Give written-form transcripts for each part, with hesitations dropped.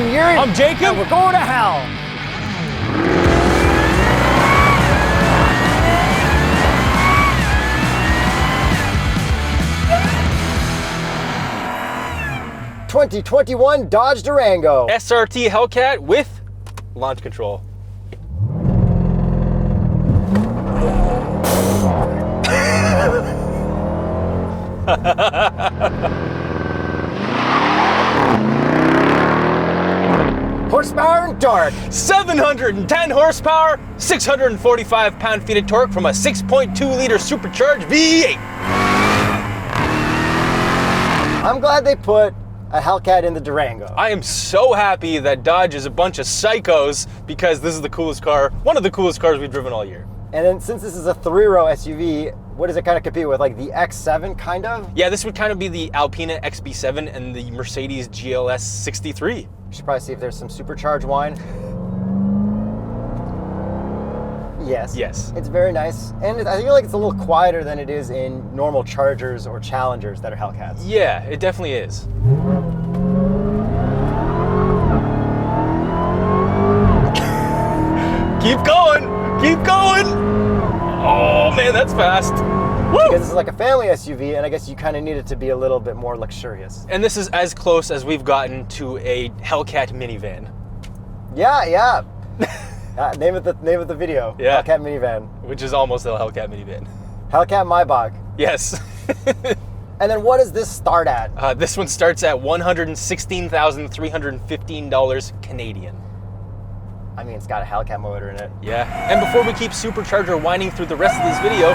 I'm Yuri. I'm Jakub. And we're going to hell. ...2021 Dodge Durango SRT Hellcat with launch control. Horsepower and torque. 710 horsepower, 645 pound-feet of torque from a 6.2-liter supercharged V8. I'm glad they put a Hellcat in the Durango. I am so happy that Dodge is a bunch of psychos because this is the coolest car, one of the coolest cars we've driven all year. And then since this is a 3-row SUV, what does it kind of compete with? Like the X7 kind of? Yeah, this would kind of be the Alpina Xb7 and the Mercedes GLS63. We should probably see if there's some supercharged wine. Yes. Yes. It's very nice. And I feel like it's a little quieter than it is in normal Chargers or Challengers that are Hellcats. Yeah, it definitely is. Keep going! Keep going! Oh man, that's fast. Woo! Because this is like a family SUV, and I guess you kind of need it to be a little bit more luxurious. And this is as close as we've gotten to a Hellcat minivan. Yeah, yeah. Name of the video. Yeah. Hellcat minivan. Which is almost a Hellcat minivan. Hellcat Maybach. Yes. And then what does this start at? This one starts at $116,315 Canadian. I mean, it's got a Hellcat motor in it. Yeah. And before we keep supercharger whining through the rest of this video,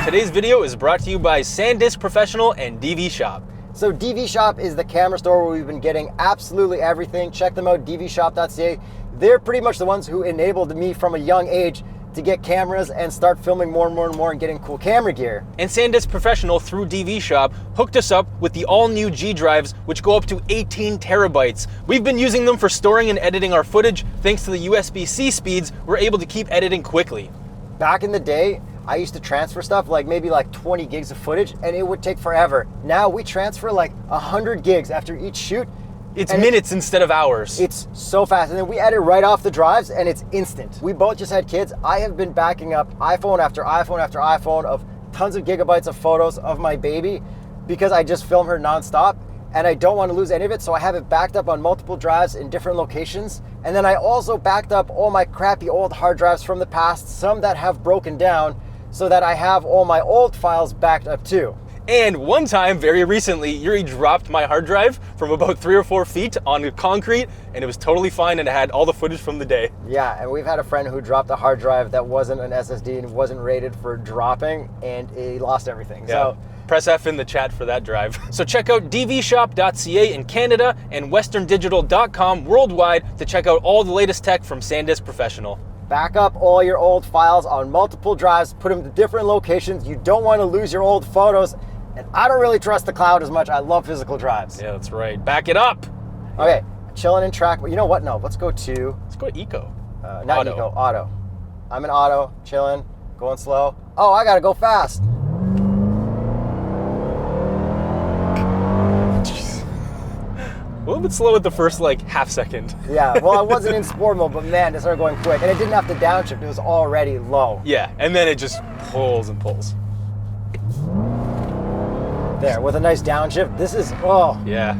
today's video is brought to you by SanDisk Professional and DV Shop. So DV Shop is the camera store where we've been getting absolutely everything. Check them out, dvshop.ca. They're pretty much the ones who enabled me from a young age to get cameras and start filming more and more and more and getting cool camera gear. And SanDisk Professional through DV Shop hooked us up with the all-new G drives, which go up to 18 terabytes. We've been using them for storing and editing our footage. Thanks to the USB-C speeds, we're able to keep editing quickly. Back in the day, I used to transfer stuff like maybe like 20 gigs of footage and it would take forever. Now we transfer like 100 gigs after each shoot. It's minutes instead of hours. It's so fast. And then we edit right off the drives and it's instant. We both just had kids. I have been backing up iPhone after iPhone after iPhone of tons of gigabytes of photos of my baby because I just film her nonstop and I don't want to lose any of it. So I have it backed up on multiple drives in different locations. And then I also backed up all my crappy old hard drives from the past, some that have broken down, so that I have all my old files backed up too. And one time, very recently, Yuri dropped my hard drive from about 3 or 4 feet on concrete, and it was totally fine, and it had all the footage from the day. Yeah, and we've had a friend who dropped a hard drive that wasn't an SSD and wasn't rated for dropping, and he lost everything. Yeah. So press F in the chat for that drive. So check out dvshop.ca in Canada and westerndigital.com worldwide to check out all the latest tech from SanDisk Professional. back up all your old files on multiple drives, put them to different locations. You don't want to lose your old photos. And I don't really trust the cloud as much. I love physical drives. Yeah, that's right. Back it up. Okay, chilling in track. But you know what? No, let's go to... Let's go to Eco. Not Auto. Eco, Auto. I'm in Auto, chilling, going slow. Oh, I gotta go fast. Jeez. A little bit slow at the first, like, half second. Yeah, well, I wasn't in sport mode, but man, it started going quick. And it didn't have to downshift. It was already low. Yeah, and then it just pulls and pulls. There, with a nice downshift. This is, oh, Yeah.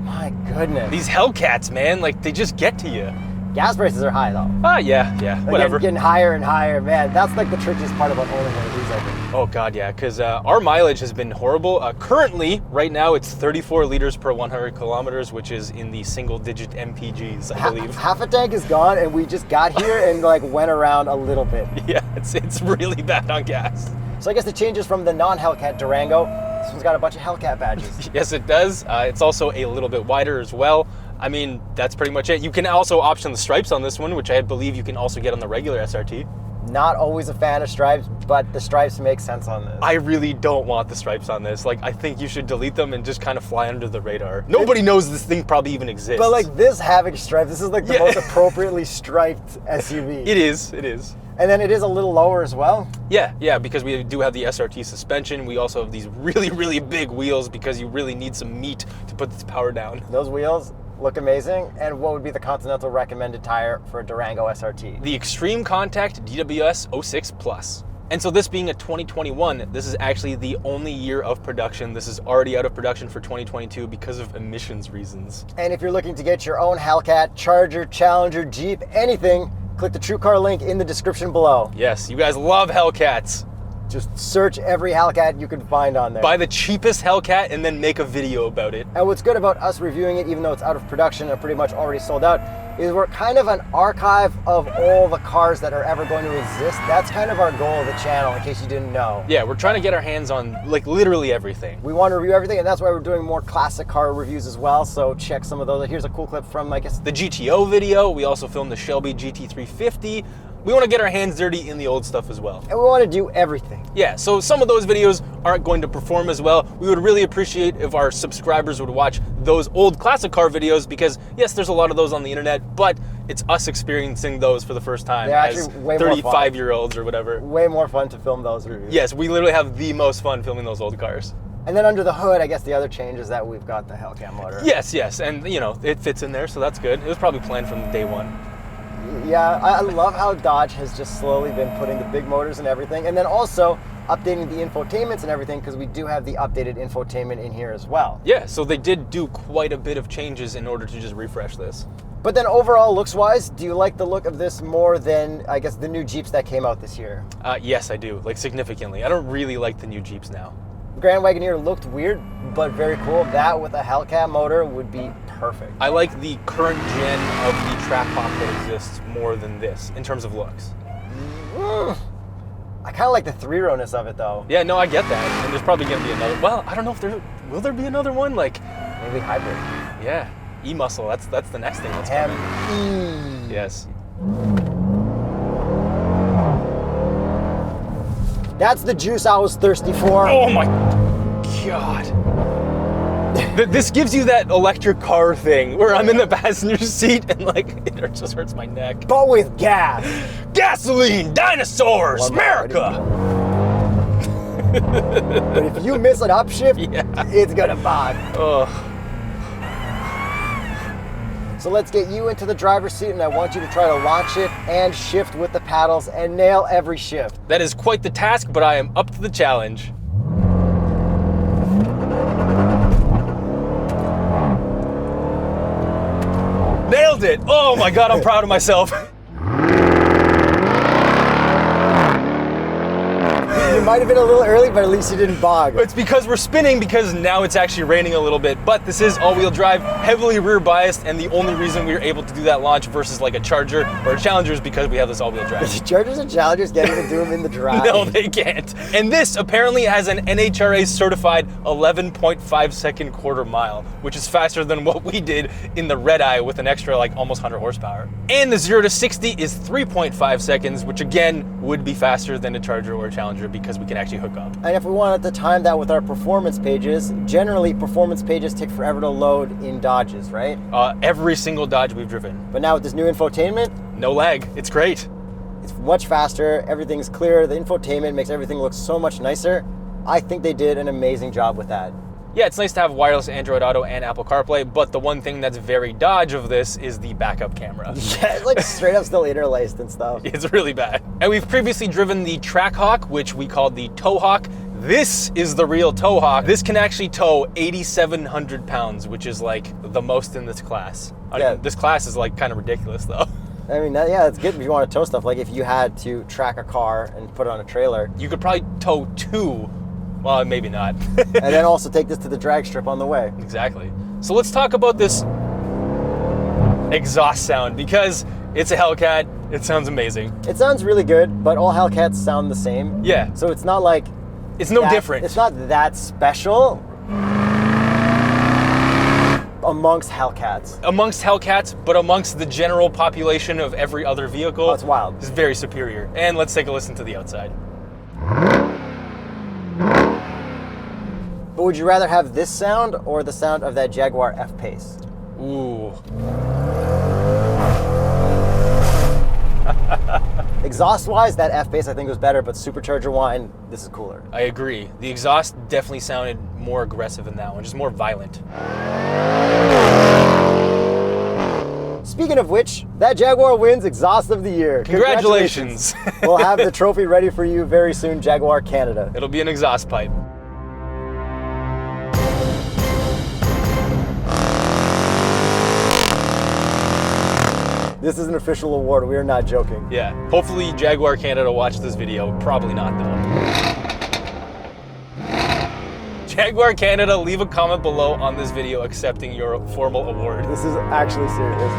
my goodness. These Hellcats, man, like, they just get to you. Gas prices are high, though. Yeah, They're whatever. Getting higher and higher, man. That's like the trickiest part about owning one of these, I think. Oh God, yeah, because our mileage has been horrible. Currently, right now, it's 34 liters per 100 kilometers, which is in the single-digit MPGs, I believe. Half a tank is gone, and we just got here and like went around a little bit. Yeah, it's really bad on gas. So I guess the changes from the non-Hellcat Durango, this one's got a bunch of Hellcat badges. Yes, it does. It's also a little bit wider as well. I mean, that's pretty much it. You can also option the stripes on this one, which I believe you can also get on the regular SRT. Not always a fan of stripes, but the stripes make sense on this. I really don't want the stripes on this. Like, I think you should delete them and just kind of fly under the radar. Nobody knows this thing probably even exists. But like this having stripes, this is like the most appropriately striped SUV. It is, it is. And then it is a little lower as well. Yeah, because we do have the SRT suspension. We also have these really, really big wheels because you really need some meat to put this power down. Those wheels, look amazing? And what would be the Continental recommended tire for a Durango SRT? The Extreme Contact DWS 06 Plus. And so this being a 2021, this is actually the only year of production. This is already out of production for 2022 because of emissions reasons. And if you're looking to get your own Hellcat, Charger, Challenger, Jeep, anything, click the TrueCar link in the description below. Yes, you guys love Hellcats. Just search every Hellcat you can find on there. Buy the cheapest Hellcat and then make a video about it. And what's good about us reviewing it, even though it's out of production and pretty much already sold out, is we're kind of an archive of all the cars that are ever going to exist. That's kind of our goal of the channel, in case you didn't know. Yeah, we're trying to get our hands on like literally everything. We want to review everything, and that's why we're doing more classic car reviews as well, so check some of those. Here's a cool clip from, I guess, the GTO video. We also filmed the Shelby GT350. We want to get our hands dirty in the old stuff as well. And we want to do everything. Yeah, so some of those videos aren't going to perform as well. We would really appreciate if our subscribers would watch those old classic car videos because, yes, there's a lot of those on the internet, but it's us experiencing those for the first time as 35-year-olds or whatever. Way more fun to film those reviews. Yes, we literally have the most fun filming those old cars. And then under the hood, I guess the other change is that we've got the Hellcat motor. Yes, and you know, it fits in there, so that's good. It was probably planned from day one. Yeah, I love how Dodge has just slowly been putting the big motors and everything, and then also updating the infotainments and everything, because we do have the updated infotainment in here as well. Yeah, so they did do quite a bit of changes in order to just refresh this. But then overall, looks-wise, do you like the look of this more than, I guess, the new Jeeps that came out this year? Yes, I do, like significantly. I don't really like the new Jeeps now. Grand Wagoneer looked weird, but very cool. That with a Hellcat motor would be perfect. I like the current gen of the track hop that exists more than this in terms of looks. I kind of like the three-rowness of it though. Yeah, no, I get that. And there's probably going to be another. Well, I don't know if will there be another one? Like maybe hybrid. Yeah, E-muscle. That's the next thing that's coming. Yes. That's the juice I was thirsty for. Oh my God. This gives you that electric car thing where I'm in the passenger seat and like it just hurts my neck. But with gas. Gasoline, dinosaurs, America. But if you miss an upshift, it's gonna bog. So let's get you into the driver's seat, and I want you to try to launch it and shift with the paddles and nail every shift. That is quite the task, but I am up to the challenge. Nailed it! Oh my God, I'm proud of myself. You might have been a little early, but at least you didn't bog. It's because we're spinning because now it's actually raining a little bit, but this is all-wheel drive, heavily rear biased, and the only reason we were able to do that launch versus like a Charger or a Challenger is because we have this all-wheel drive. Chargers and Challengers can't even do them in the drive. No, they can't. And this apparently has an NHRA certified 11.5 second quarter mile, which is faster than what we did in the red eye with an extra like almost 100 horsepower. And the 0 to 60 is 3.5 seconds, which again would be faster than a Charger or a Challenger because we can actually hook up. And if we wanted to time that with our performance pages, generally performance pages take forever to load in Dodges, right? Every single Dodge we've driven. But now with this new infotainment, no lag. It's great. It's much faster, everything's clear, the infotainment makes everything look so much nicer. I think they did an amazing job with that. Yeah, it's nice to have wireless Android Auto and Apple CarPlay, but the one thing that's very Dodge of this is the backup camera. Yeah, it's like straight up still interlaced and stuff. It's really bad. And we've previously driven the Trackhawk, which we called the Towhawk. This is the real Towhawk. This can actually tow 8,700 pounds, which is like the most in this class. Yeah. This class is like kind of ridiculous though. I mean, that's good if you want to tow stuff. Like if you had to track a car and put it on a trailer. You could probably tow 2. Well, maybe not. And then also take this to the drag strip on the way. Exactly. So let's talk about this exhaust sound because it's a Hellcat. It sounds amazing. It sounds really good, but all Hellcats sound the same. Yeah. So it's not like... It's no different. It's not that special amongst Hellcats. Amongst Hellcats, but amongst the general population of every other vehicle. Oh, it's wild. It's very superior. And let's take a listen to the outside. But would you rather have this sound or the sound of that Jaguar F-Pace? Ooh. Exhaust-wise, that F-Pace I think was better, but supercharger wine, this is cooler. I agree. The exhaust definitely sounded more aggressive in that one, just more violent. Speaking of which, that Jaguar wins Exhaust of the Year. Congratulations. We'll have the trophy ready for you very soon, Jaguar Canada. It'll be an exhaust pipe. This is an official award. We are not joking. Yeah. Hopefully Jaguar Canada watched this video. Probably not, though. Jaguar Canada, leave a comment below on this video accepting your formal award. This is actually serious.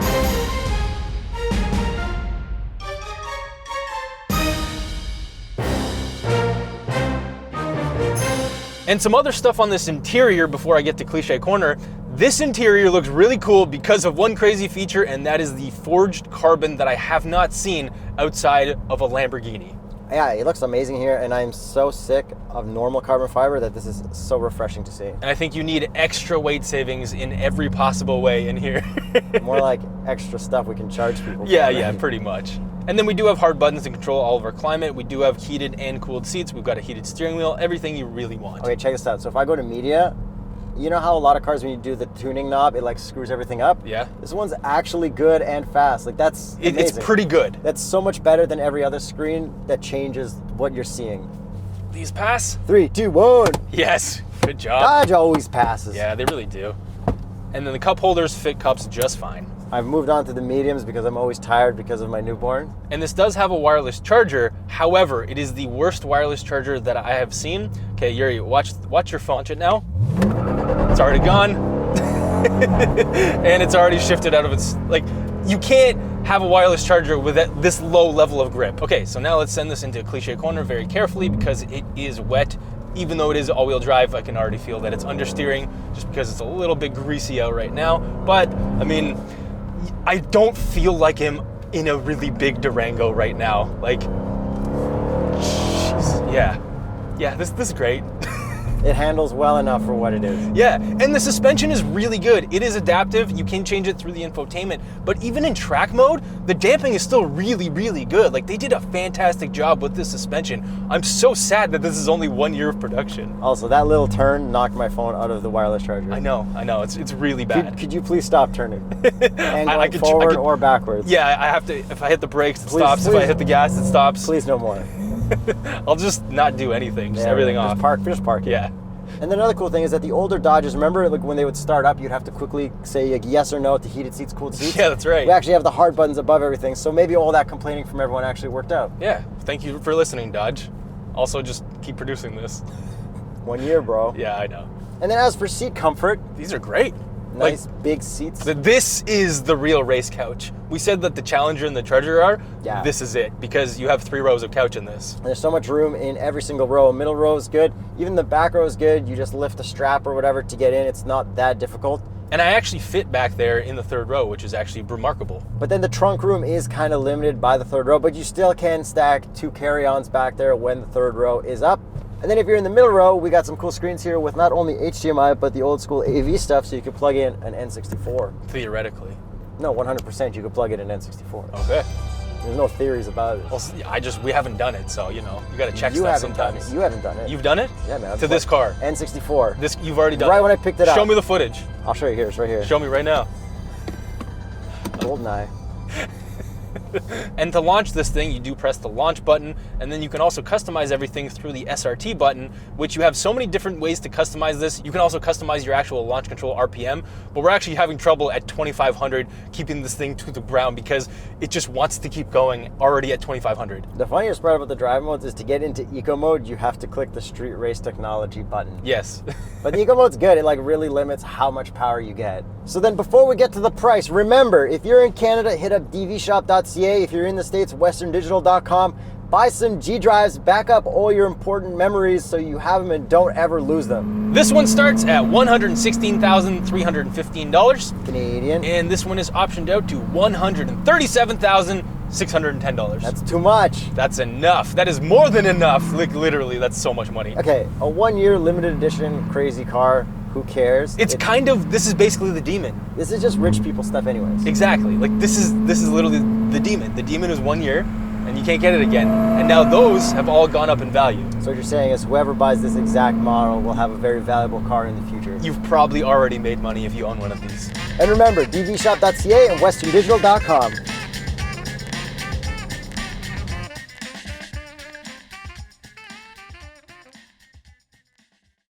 And some other stuff on this interior before I get to Cliche Corner. This interior looks really cool because of one crazy feature, and that is the forged carbon that I have not seen outside of a Lamborghini. Yeah, it looks amazing here, and I'm so sick of normal carbon fiber that this is so refreshing to see. And I think you need extra weight savings in every possible way in here. More like extra stuff we can charge people for. Yeah, pretty much. And then we do have hard buttons to control all of our climate. We do have heated and cooled seats. We've got a heated steering wheel, everything you really want. Okay, check this out. So if I go to media, you know how a lot of cars, when you do the tuning knob, it like screws everything up? Yeah. This one's actually good and fast. Like that's amazing. It's pretty good. That's so much better than every other screen that changes what you're seeing. These pass? 3, 2, 1. Yes, good job. Dodge always passes. Yeah, they really do. And then the cup holders fit cups just fine. I've moved on to the mediums because I'm always tired because of my newborn. And this does have a wireless charger. However, it is the worst wireless charger that I have seen. Okay, Yuri, watch your phone. Watch it now. It's already gone. And it's already shifted out of its, like, you can't have a wireless charger with this low level of grip. Okay, so now let's send this into Cliche Corner very carefully because it is wet. Even though it is all-wheel drive, I can already feel that it's understeering just because it's a little bit greasy out right now. But, I mean, I don't feel like I'm in a really big Durango right now. Like, jeez, yeah, this is great. It handles well enough for what it is. Yeah, and the suspension is really good. It is adaptive. You can change it through the infotainment, but even in track mode, the damping is still really, really good. Like, they did a fantastic job with this suspension. I'm so sad that this is only 1 year of production. Also, that little turn knocked my phone out of the wireless charger. I know. It's really bad. Could you please stop turning? And going forward or backwards? Yeah, I have to. If I hit the brakes, it stops. If I hit the gas, it stops. Please no more. I'll just not do anything. Just everything off. Just park it. Yeah. And then another cool thing is that the older Dodges, remember like when they would start up, you'd have to quickly say like yes or no to heated seats, cooled seats? Yeah, that's right. We actually have the hard buttons above everything, so maybe all that complaining from everyone actually worked out. Yeah, thank you for listening, Dodge. Also, just keep producing this. 1 year, bro. Yeah, I know. And then as for seat comfort, these are great. Nice big seats. This is the real race couch. We said that the Challenger and the Charger are. Yeah. This is it, because you have 3 rows of couch in this. And there's so much room in every single row. Middle row is good. Even the back row is good. You just lift the strap or whatever to get in. It's not that difficult. And I actually fit back there in the 3rd row, which is actually remarkable. But then the trunk room is kind of limited by the 3rd row, but you still can stack 2 carry-ons back there when the 3rd row is up. And then if you're in the middle row, we got some cool screens here with not only HDMI, but the old school AV stuff, so you can plug in an N64. Theoretically. No, 100% you could plug in an N64. Okay. There's no theories about it. Well, we haven't done it, so, you know, you gotta check stuff sometimes. You haven't done it. You've done it? Yeah, man. To this car? N64. This, you've already done it? Right when I picked it up. Show me the footage. I'll show you here, it's right here. Show me right now. GoldenEye. And to launch this thing, you do press the launch button, and then you can also customize everything through the SRT button, which you have so many different ways to customize this. You can also customize your actual launch control RPM, but we're actually having trouble at 2,500 keeping this thing to the ground because it just wants to keep going already at 2,500. The funniest part about the drive modes is to get into eco mode, you have to click the street race technology button. Yes. But the eco mode's good. It like really limits how much power you get. So then before we get to the price, remember, if you're in Canada, hit up dvshop.ca. If you're in the States, westerndigital.com. Buy some G drives, back up all your important memories so you have them and don't ever lose them. This one starts at $116,315 Canadian. And this one is optioned out to $137,610. That's too much. That's enough. That is more than enough. Like, literally, that's so much money. Okay, a 1 year limited edition crazy car. Who cares? This is basically the Demon. This is just rich people stuff anyways. Exactly. Like, this is literally the Demon. The Demon is 1 year, and you can't get it again. And now those have all gone up in value. So what you're saying is whoever buys this exact model will have a very valuable car in the future. You've probably already made money if you own one of these. And remember, dvshop.ca and westerndigital.com.